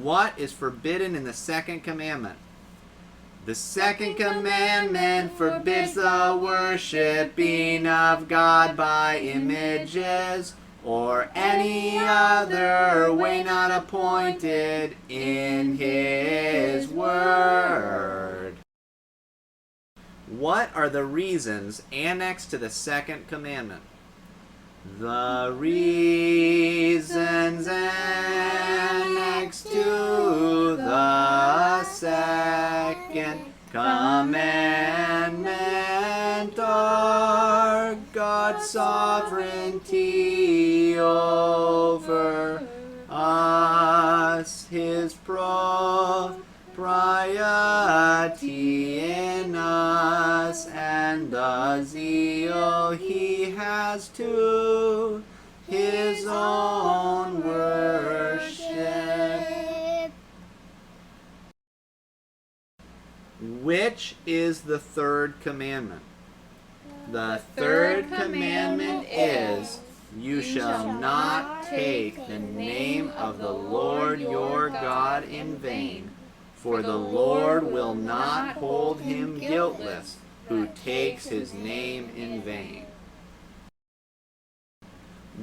What is forbidden in the second commandment? The second commandment forbids the worshiping of God by images or any other way not appointed in His Word. What are the reasons annexed to the second commandment? The reasons annexed to the second commandment are God's sovereignty over us, His propriety in us, and the zeal He has to His own worship. Which is the third commandment? The third commandment is, "You shall not take the name of the Lord your God in vain, for the Lord will not hold him guiltless who takes His name in vain."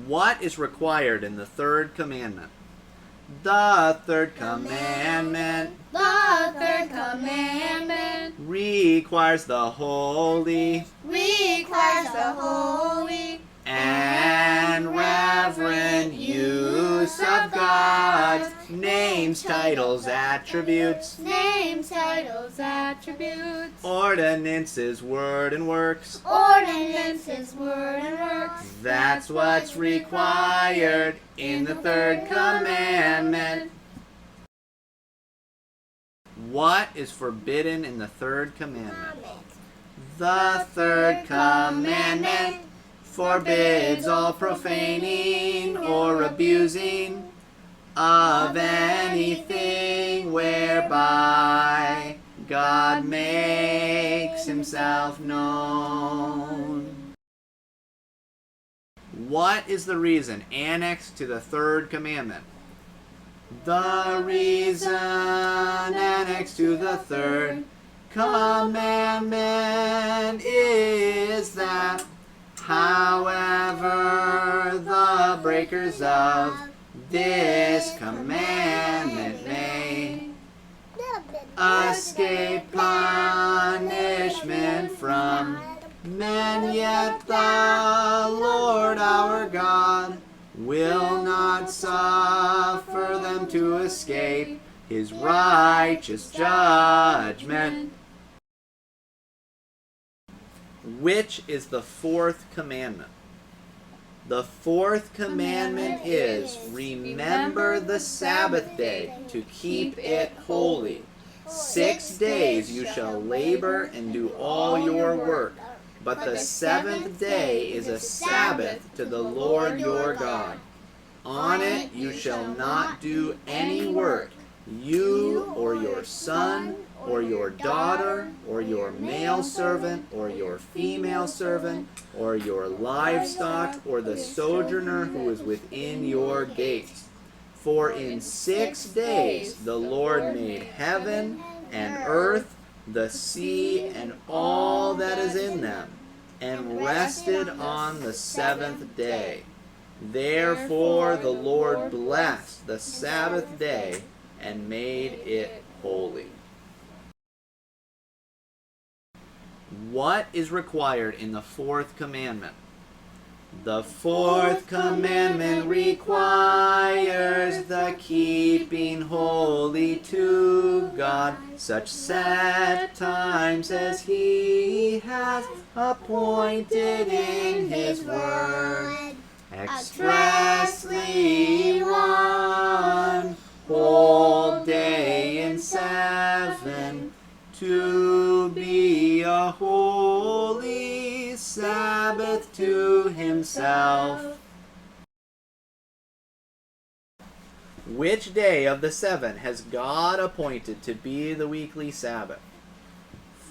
What is required in the third commandment? The third commandment requires the holy and reverent use of God's names, titles, attributes, ordinances, word, and works. That's what's required in the third commandment. What is forbidden in the third commandment? The third commandment forbids all profaning or abusing of anything whereby God makes Himself known. What is the reason annexed to the third commandment? The reason annexed to the third commandment is that however the breakers of this commandment may escape punishment from men, yet the Lord our God will not suffer them to escape His righteous judgment. Which is the fourth commandment? The fourth commandment is, "Remember the Sabbath day to keep it holy. 6 days you shall labor and do all your work, but the seventh day is a Sabbath to the Lord your God. On it you shall not do any work, you or your son or your daughter or your male servant or your female servant or your livestock or the sojourner who is within your gates. For in 6 days the Lord made heaven and earth, the sea, and all that is in them, and rested on the seventh day. Therefore the Lord blessed the Sabbath day and made it holy." What is required in the fourth commandment? The fourth commandment requires the keeping holy to God such set times as He has appointed in His Word, expressly one whole day in 7, to be a holy Sabbath to Himself. Which day of the 7 has God appointed to be the weekly Sabbath?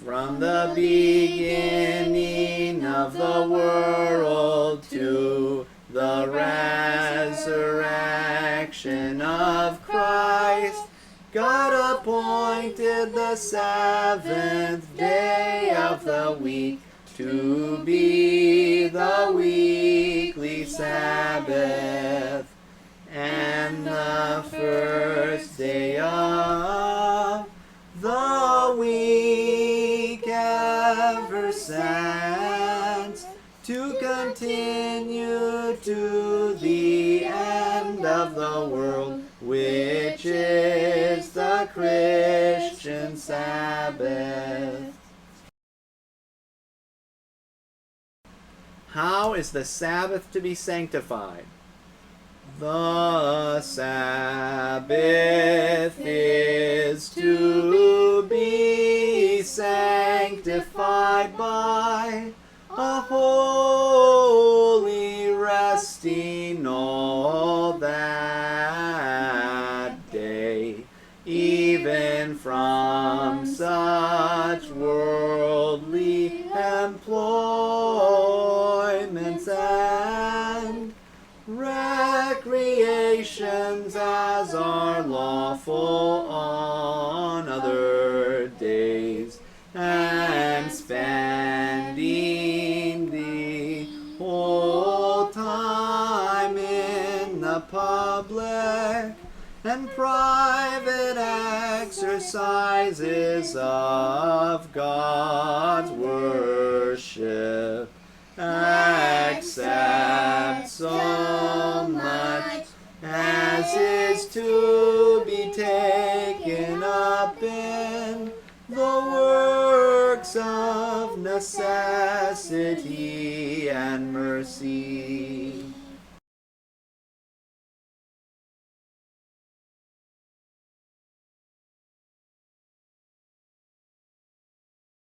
From the beginning of the world to the resurrection of Christ, seventh day of the week to be the weekly Sabbath, and the first day of the week ever since, to continue to the end of the world, which is the Christian Sabbath. How is the Sabbath to be sanctified? The Sabbath is to be sanctified by a holy resting all that day, even from such worldly employments and recreations as are lawful on other days, and spending the whole time in the public and private exercises of God's worship, except so much as is to be taken up in the works of necessity and mercy.